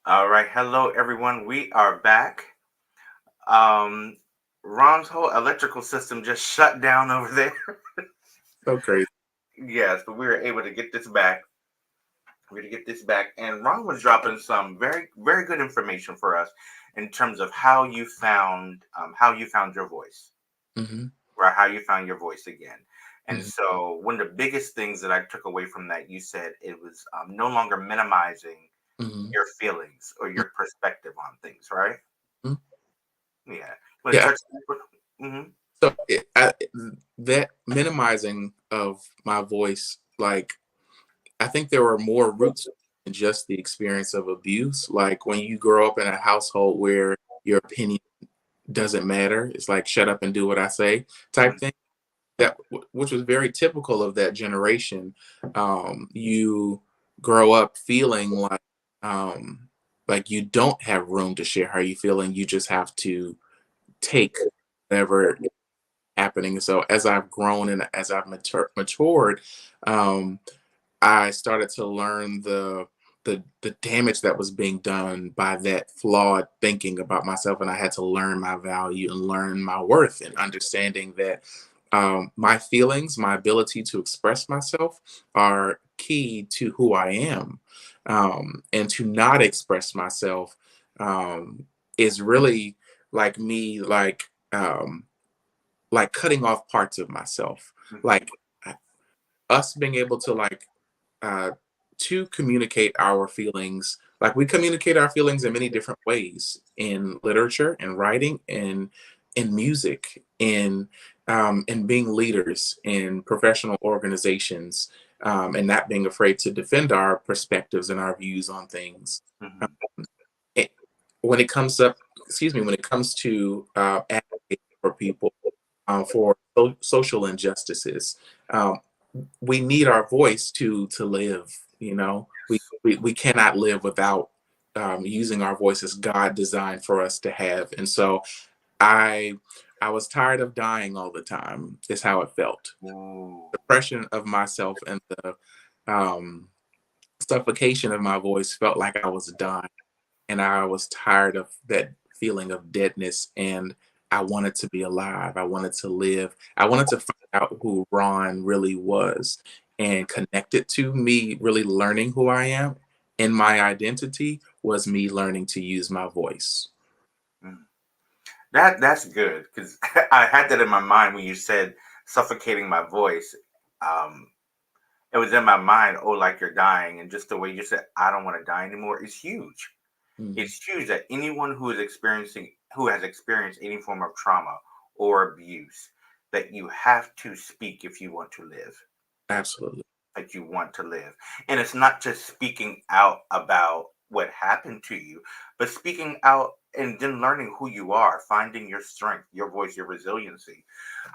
All right, hello everyone. We are back. Um, Ron's whole electrical system just shut down over there. So crazy. Yes, but we were able to get this back. We're to get this back, and Ron was dropping some very, very good information for us in terms of how you found your voice, Hmm. or how you found your voice again. And Hmm. so, one of the biggest things that I took away from that, you said it was no longer minimizing Hmm. your feelings or your perspective on things, right? Hmm. Yeah. Want to Yeah. touch? Mm-hmm. That minimizing of my voice, like I think there were more roots than just the experience of abuse. Like when you grow up in a household where your opinion doesn't matter, it's like shut up and do what I say type thing. Which was very typical of that generation. You grow up feeling um, like you don't have room to share how you feel, and you just have to take whatever is happening. So as I've grown and as I've matured, um, I started to learn the damage that was being done by that flawed thinking about myself, and I had to learn my value and learn my worth, and understanding that my feelings, my ability to express myself, are key to who I am, and to not express myself is really like me, like cutting off parts of myself, Mm-hmm. like us being able to uh, to communicate our feelings. Like we communicate our feelings in many different ways in literature and writing and in music in being leaders in professional organizations, and not being afraid to defend our perspectives and our views on things. Mm-hmm. It- when it comes up, excuse me, when it comes to advocating for people, for social injustices. Um, we need our voice to live. We cannot live without using our voice as God designed for us to have. And so I I was tired of dying all the time. Is how it felt. Ooh. Depression of myself and the um, suffocation of my voice felt like I was dying, and I was tired of that feeling of deadness, and I wanted to be alive. I wanted to live. I wanted to find out who Ron really was and connect it to me really learning who I am. And my identity was me learning to use my voice. Mm. That's good because I had that in my mind when you said suffocating my voice. Um, it was in my mind. Oh, like you're dying, and just the way you said, "I don't want to die anymore," is huge. Mhm. It's huge that anyone who has experienced any form of trauma or abuse, that you have to speak if you want to live. Absolutely. That you want to live. And it's not just speaking out about what happened to you, but speaking out and then learning who you are, finding your strength, your voice, your resiliency.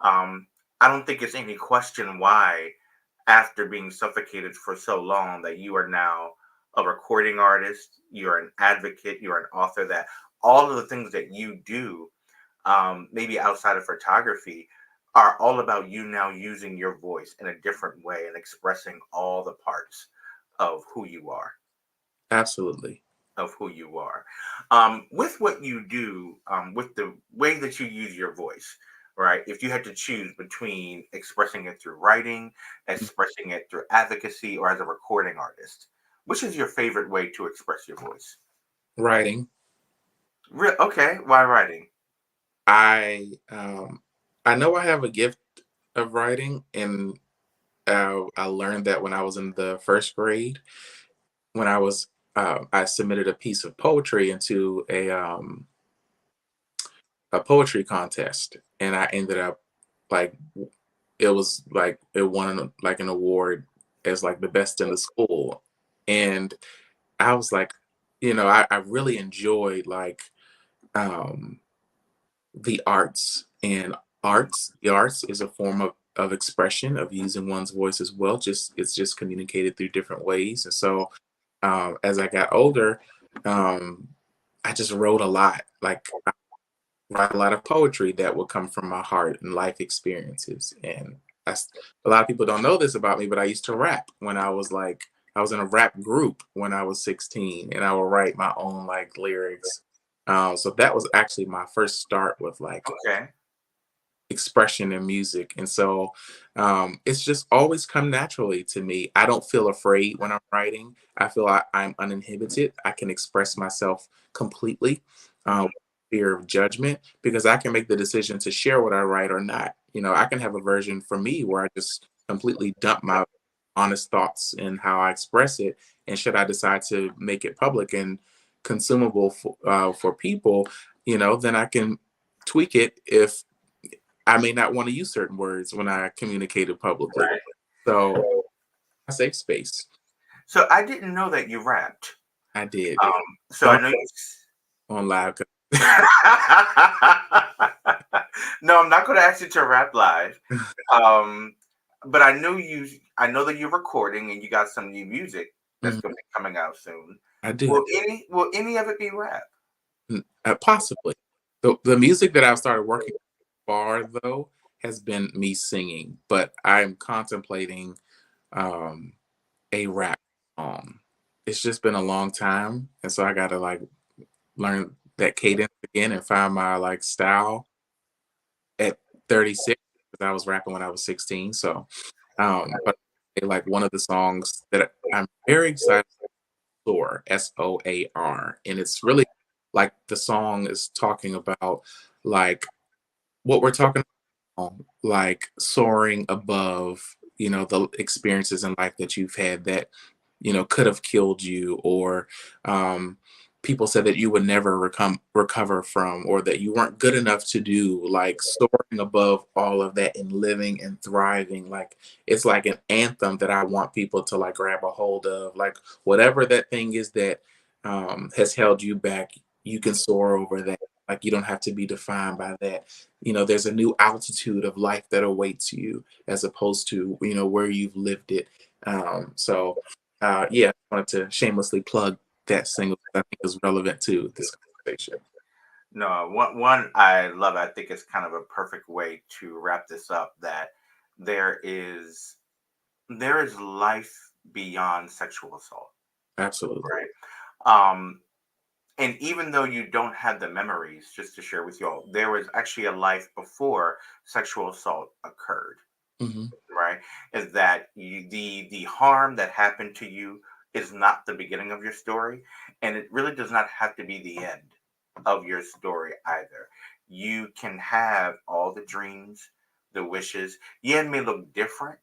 Um, I don't think it's any question why, after being suffocated for so long, that you are now a recording artist, you're an advocate, you're an author, that all of the things that you do, maybe outside of photography, are all about you now using your voice in a different way and expressing all the parts of who you are. Absolutely. Of who you are. With what you do, with the way that you use your voice, right? If you had to choose between expressing it through writing, expressing it through advocacy, or as a recording artist, which is your favorite way to express your voice? Writing. Okay, why writing? I know I have a gift of writing, and I learned that when I was in the first grade. When I submitted a piece of poetry into a poetry contest, and I ended up like it was like it won like an award as like the best in the school. And I was like, I really enjoyed um the arts, and the arts is a form of expression, of using one's voice as well. Just it's just communicated through different ways. And so as I got older, um, I just wrote a lot. Like I write a lot of poetry that would come from my heart and life experiences. And that's, a lot of people don't know this about me, but I used to rap when I was like I was in a rap group when I was 16, and I would write my own like lyrics. So that was actually my first start with like Okay. expression in music. And so it's just always come naturally to me. I don't feel afraid when I'm writing. I feel I'm uninhibited. I can express myself completely, Mhm. fear of judgment, because I can make the decision to share what I write or not. I can have a version for me where I just completely dump my honest thoughts and how I express it. And should I decide to make it public and consumable for people, then I can tweak it if I may not want to use certain words when I communicate it publicly. Right. So a safe space. So I didn't know that you rapped. I did. Um, so I Don't know you. on live. No, I'm not going to ask you to rap live. Um, but I know you. I know that you're recording and you got some new music that's Mhm. going to be coming out soon. I do. Will any of it be rap? Possibly. The music that I've started working far though has been me singing, but I'm contemplating um a rap song. It's just been a long time, and so I gotta like learn that cadence again and find my like style at 36 because I was rapping when I was 16. So, but like one of the songs that I'm very excited for, SOAR, and it's really like the song is talking about like what we're talking like soaring above, the experiences in life that you've had that, could have killed you, or people said that you would never recover from, or that you weren't good enough to do, like soaring above all of that and living and thriving. Like it's like an anthem that I want people to like grab a hold of. Like whatever that thing is that has held you back, you can soar over that. Like you don't have to be defined by that. There's a new altitude of life that awaits you as opposed to where you've lived it. Yeah, I wanted to shamelessly plug that single that I think is relevant to this conversation. No, one I love. I think it's kind of a perfect way to wrap this up. That there is there is life beyond sexual assault, Absolutely. right? Um, and even though you don't have the memories, just to share with you all, there was actually a life before sexual assault occurred, Hmm. right? Is that the harm that happened to you is not the beginning of your story, and it really does not have to be the end of your story either. You can have all the dreams, the wishes. Yeah, it may look different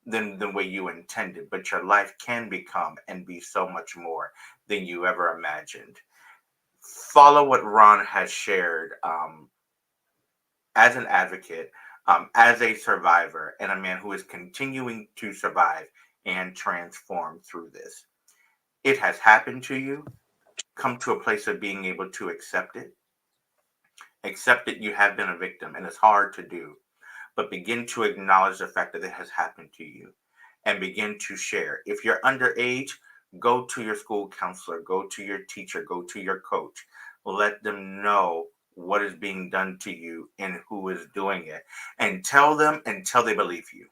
than the way you intended, but your life can become and be so much more than you ever imagined. Follow what Ron has shared, as an advocate, as a survivor, and a man who is continuing to survive and transform through this. It has happened to you. Come to a place of being able to accept it. Accept that you have been a victim, and it's hard to do, but begin to acknowledge the fact that it has happened to you and begin to share. If you're underage, go to your school counselor, go to your teacher, go to your coach. Let them know what is being done to you and who is doing it. And tell them until they believe you.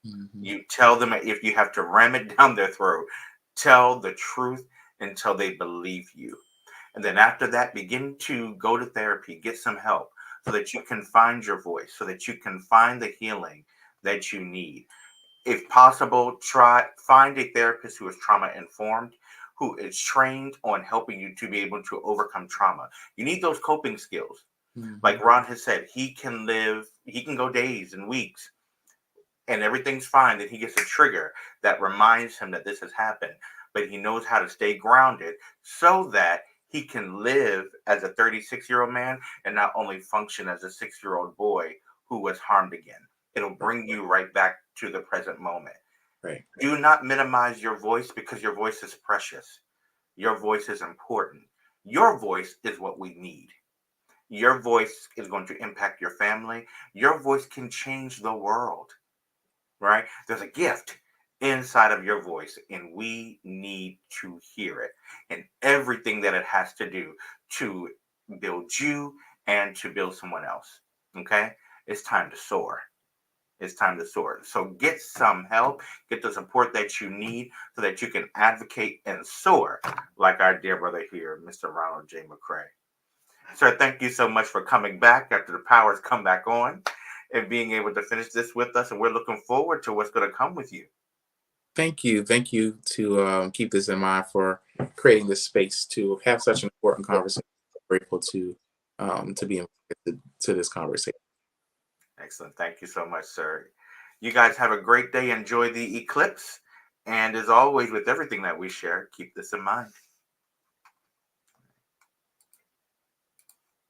Hmm. You tell them if you have to ram it down their throat. Tell the truth until they believe you. And then after that, begin to go to therapy, get some help so that you can find your voice, so that you can find the healing that you need. If possible, try find a therapist who is trauma informed, who is trained on helping you to be able to overcome trauma. You need those coping skills. Hmm. Like Ron has said, he can go days and weeks and everything's fine. Then he gets a trigger that reminds him that this has happened, but he knows how to stay grounded so that he can live as a 36-year-old man and not only function as a 6-year-old boy who was harmed again. It'll bring you right back to the present moment. Right. Do not minimize your voice because your voice is precious. Your voice is important. Your voice is what we need. Your voice is going to impact your family. Your voice can change the world, right? There's a gift inside of your voice, and we need to hear it and everything that it has to do to build you and to build someone else. Okay? It's time to soar. it's time to soar. So get some help, get the support that you need so that you can advocate and soar like our dear brother here, Mr. Ronald J. McCray. Sir, thank you so much for coming back after the powers come back on and being able to finish this with us. And we're looking forward to what's going to come with you. Thank you. Thank you to keep this in mind for creating this space to have such an important conversation. I'm grateful to be invited to this conversation. Excellent. Thank you so much, sir. You guys have a great day. Enjoy the eclipse. And as always, with everything that we share, keep this in mind.